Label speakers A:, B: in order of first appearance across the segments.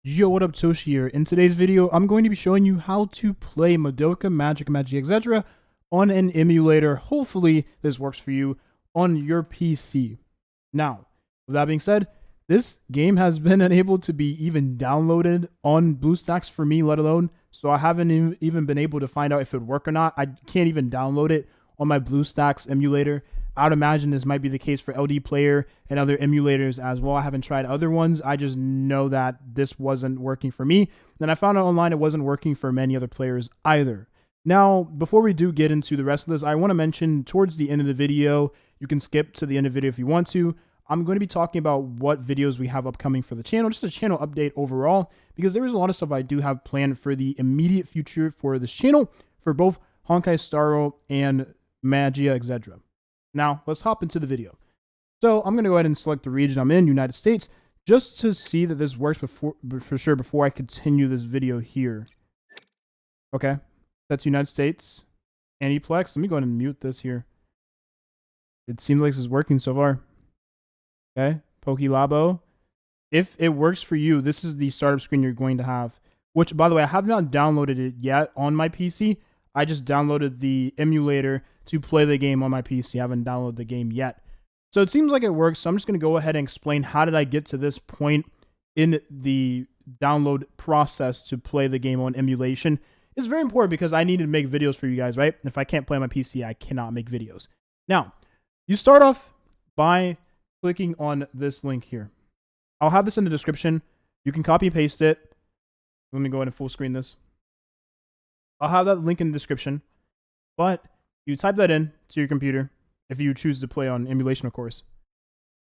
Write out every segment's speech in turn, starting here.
A: Yo, what up, Toshi here. In today's video, I'm going to be showing you how to play Magia Exedra on an emulator. Hopefully, this works for you on your PC. Now, with that being said, this game has been unable to be even downloaded on BlueStacks for me, let alone, so I haven't even been able to find out if it would work or not. I can't even download it on my BlueStacks emulator. I would imagine this might be the case for LD Player and other emulators as well. I haven't tried other ones. I just know that this wasn't working for me. Then I found out online it wasn't working for many other players either. Now, before we do get into the rest of this, I want to mention towards the end of the video, you can skip to the end of the video if you want to. I'm going to be talking about what videos we have upcoming for the channel, just a channel update overall, because there is a lot of stuff I do have planned for the immediate future for this channel, for both Honkai Star Rail and Magia Exedra. Now, let's hop into the video. So I'm going to go ahead and select the region I'm in, United States, just to see that this works for sure before I continue this video here. Okay, that's United States. Aniplex. Let me go ahead and mute this here. It seems like this is working so far. Okay, Pokélabo. If it works for you, this is the startup screen you're going to have, which, by the way, I have not downloaded it yet on my PC. I just downloaded the emulator to play the game on my PC. I haven't downloaded the game yet. So it seems like it works. So I'm just going to go ahead and explain how did I get to this point in the download process to play the game on emulation. It's very important because I need to make videos for you guys, right? If I can't play on my PC, I cannot make videos. Now, you start off by clicking on this link here. I'll have this in the description. You can copy and paste it. Let me go ahead and full screen this. I'll have that link in the description, but you type that in to your computer if you choose to play on emulation, of course.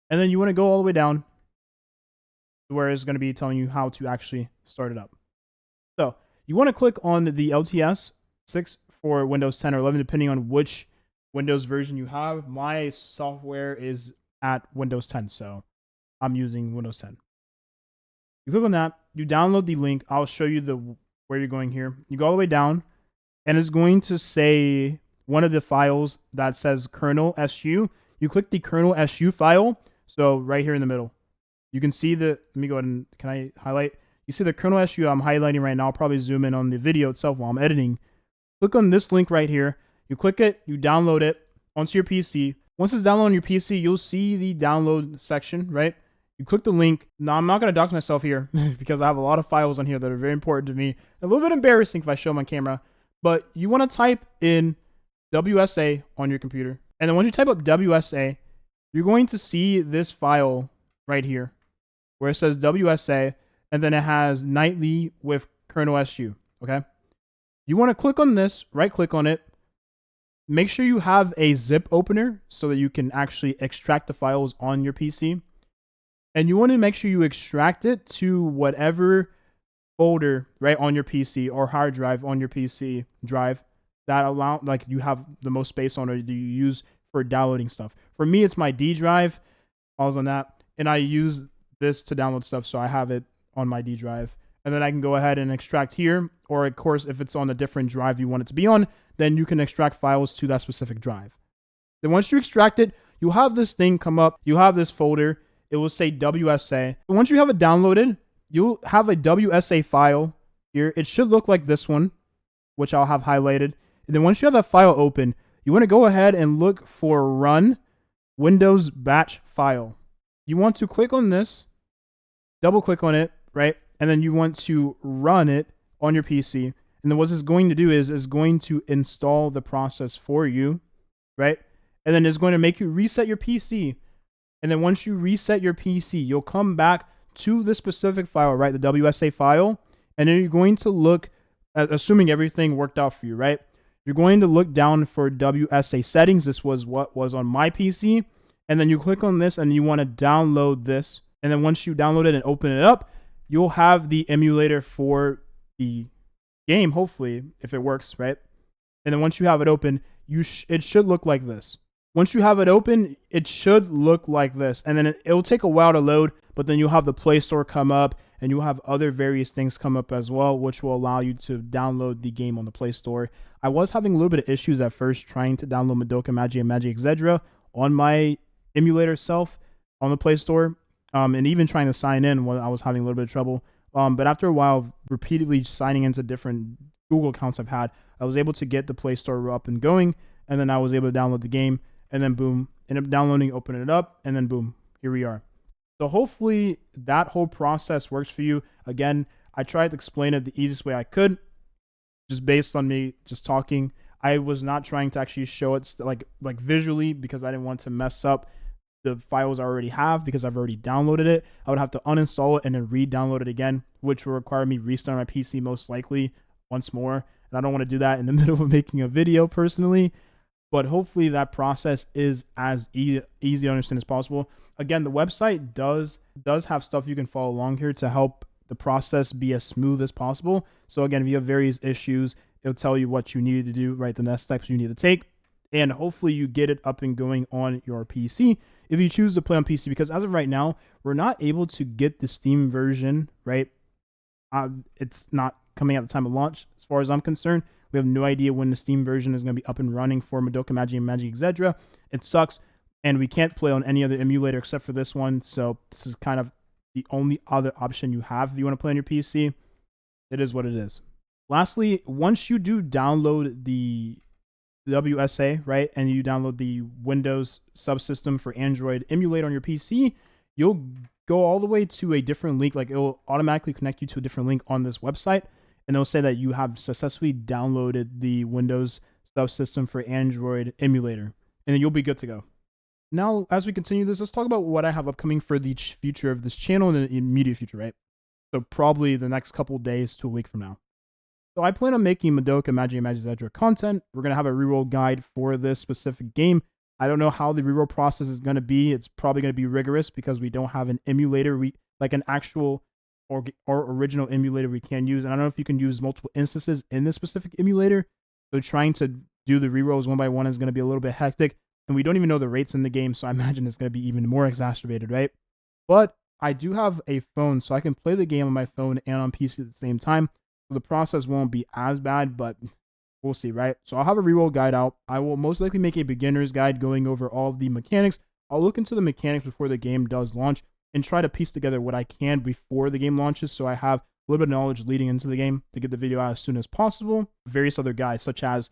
A: And then you want to go all the way down to where it's going to be telling you how to actually start it up. So you want to click on the LTS 6 for Windows 10 or 11, depending on which Windows version you have. My software is at Windows 10, so I'm using Windows 10. You click on that, you download the link. I'll show you where you're going here. You go all the way down, and it's going to say one of the files that says kernel SU. You click the kernel SU file, so right here in the middle. You can see let me go ahead and, can I highlight? You see the kernel SU I'm highlighting right now. I'll probably zoom in on the video itself while I'm editing. Click on this link right here. You click it, you download it onto your PC. Once it's downloaded on your PC, you'll see the download section, right? You click the link. Now, I'm not going to dox myself here because I have a lot of files on here that are very important to me. A little bit embarrassing if I show them on camera. But you want to type in WSA on your computer. And then once you type up WSA, you're going to see this file right here where it says WSA. And then it has nightly with kernel SU. Okay? You want to click on this, right click on it. Make sure you have a zip opener so that you can actually extract the files on your PC. And you want to make sure you extract it to whatever folder right on your PC or hard drive on your PC drive that you have the most space on or do you use for downloading stuff. For me, it's my D drive. I was on that, and I use this to download stuff, so I have it on my D drive. And then I can go ahead and extract here, or of course, if it's on a different drive you want it to be on, then you can extract files to that specific drive. Then once you extract it, you'll have this thing come up. You have this folder. It will say WSA. Once you have it downloaded, you'll have a WSA file here. It should look like this one, which I'll have highlighted. And then once you have that file open, you want to go ahead and look for Run Windows Batch File. You want to click on this, double click on it, right? And then you want to run it on your PC. And then what it's going to do is going to install the process for you, right? And then it's going to make you reset your PC. And then once you reset your PC, you'll come back to the specific file, right? The WSA file. And then you're going to look, assuming everything worked out for you, right? You're going to look down for WSA settings. This was what was on my PC. And then you click on this and you want to download this. And then once you download it and open it up, you'll have the emulator for the game, hopefully, if it works, right? And then once you have it open, it should look like this. Once you have it open, it should look like this. And then it'll take a while to load, but then you'll have the Play Store come up, and you'll have other various things come up as well, which will allow you to download the game on the Play Store. I was having a little bit of issues at first trying to download Magia Exedra on my emulator itself on the Play Store, and even trying to sign in when I was having a little bit of trouble. But after a while of repeatedly signing into different Google accounts I've had, I was able to get the Play Store up and going, and then I was able to download the game, and then boom, end up downloading, open it up, and then boom, here we are. So hopefully that whole process works for you. Again, I tried to explain it the easiest way I could, just based on me just talking. I was not trying to actually show it like visually because I didn't want to mess up the files I already have because I've already downloaded it. I would have to uninstall it and then re-download it again, which will require me restarting my PC most likely once more. And I don't want to do that in the middle of making a video personally. But hopefully that process is as easy to understand as possible. Again, the website does have stuff you can follow along here to help the process be as smooth as possible. So again, if you have various issues, it'll tell you what you need to do, right? The next steps you need to take. And hopefully you get it up and going on your PC if you choose to play on PC, because as of right now, we're not able to get the Steam version, right? It's not coming out at the time of launch, as far as I'm concerned. We have no idea when the Steam version is going to be up and running for Madoka Magica and Magia Exedra. It sucks, and we can't play on any other emulator except for this one, so this is kind of the only other option you have if you want to play on your PC. It is what it is. Lastly, once you do download the WSA, right, and you download the Windows subsystem for Android emulator on your PC, you'll go all the way to a different link. Like, it'll automatically connect you to a different link on this website, and it'll say that you have successfully downloaded the Windows subsystem for Android emulator, and then you'll be good to go. Now, as we continue this, let's talk about what I have upcoming for the future of this channel in the immediate future, right? So probably the next couple days to a week from now. So I plan on making Madoka Magica and Magia Exedra content. We're going to have a reroll guide for this specific game. I don't know how the reroll process is going to be. It's probably going to be rigorous because we don't have an emulator, like an actual or original emulator we can use. And I don't know if you can use multiple instances in this specific emulator. So trying to do the rerolls one by one is going to be a little bit hectic. And we don't even know the rates in the game, so I imagine it's going to be even more exacerbated, right? But I do have a phone, so I can play the game on my phone and on PC at the same time. So the process won't be as bad, but we'll see, right? So I'll have a reroll guide out. I will most likely make a beginner's guide going over all of the mechanics. I'll look into the mechanics before the game does launch and try to piece together what I can before the game launches, so I have a little bit of knowledge leading into the game to get the video out as soon as possible. Various other guides, such as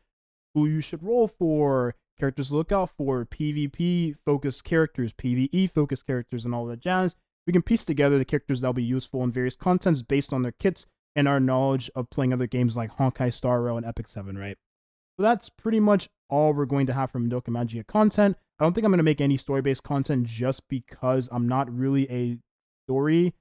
A: who you should roll for, characters to look out for, PvP focused characters, PvE focused characters, and all that jazz. We can piece together the characters that'll be useful in various contents based on their kits and our knowledge of playing other games like Honkai Star Rail and Epic 7, right? So that's pretty much all we're going to have from Madoka Magica content. I don't think I'm going to make any story-based content just because I'm not really a story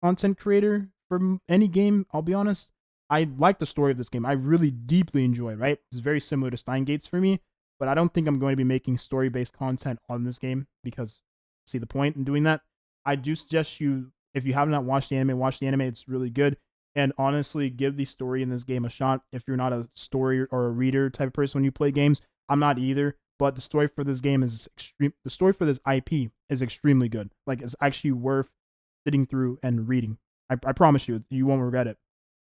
A: content creator for any game, I'll be honest. I like the story of this game. I really deeply enjoy it, right? It's very similar to Steingate's for me, but I don't think I'm going to be making story-based content on this game because see the point in doing that. I do suggest you, if you have not watched the anime, watch the anime. It's really good. And honestly, give the story in this game a shot. If you're not a story or a reader type of person when you play games, I'm not either. But the story for this game is extreme. The story for this IP is extremely good. Like, it's actually worth sitting through and reading. I promise you, you won't regret it.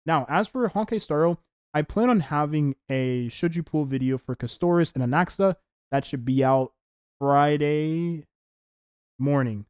A: Now, as for Honkai Star Rail, I plan on having a Should You Pull video for Castoris and Anaxa. That should be out Friday morning.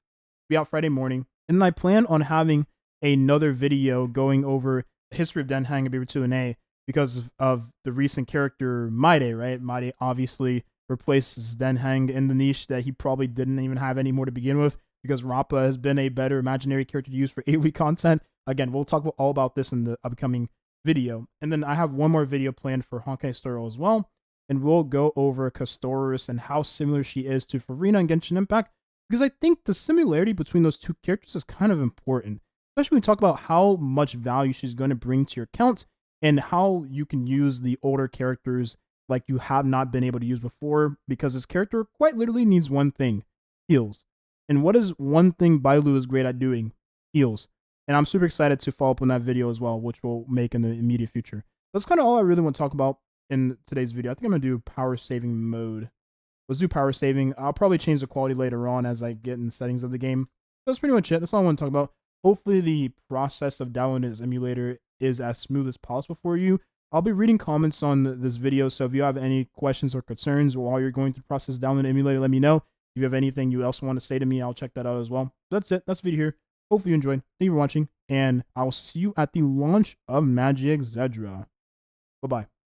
A: And I plan on having another video going over the history of Denhang and Birutu because of the recent character Maide, right? Maide obviously replaces Denhang in the niche that he probably didn't even have anymore to begin with because Rappa has been a better imaginary character to use for 8-week content. Again, we'll talk all about this in the upcoming video. And then I have one more video planned for Honkai Star Rail as well, and we'll go over Castoris and how similar she is to Farina and Genshin Impact, because I think the similarity between those two characters is kind of important, especially when we talk about how much value she's going to bring to your account and how you can use the older characters like you have not been able to use before, because this character quite literally needs one thing: heals. And what is one thing Bailu is great at doing? Heals. And I'm super excited to follow up on that video as well, which we'll make in the immediate future. That's kind of all I really want to talk about in today's video. I think I'm going to do power saving mode. Let's do power saving. I'll probably change the quality later on as I get in the settings of the game. That's pretty much it. That's all I want to talk about. Hopefully the process of downloading this emulator is as smooth as possible for you. I'll be reading comments on this video, so if you have any questions or concerns while you're going through the process of downloading the emulator, let me know. If you have anything you else want to say to me, I'll check that out as well. That's it. That's the video here. Hopefully you enjoyed. Thank you for watching. and I'll see you at the launch of Magia Exedra. Bye-bye.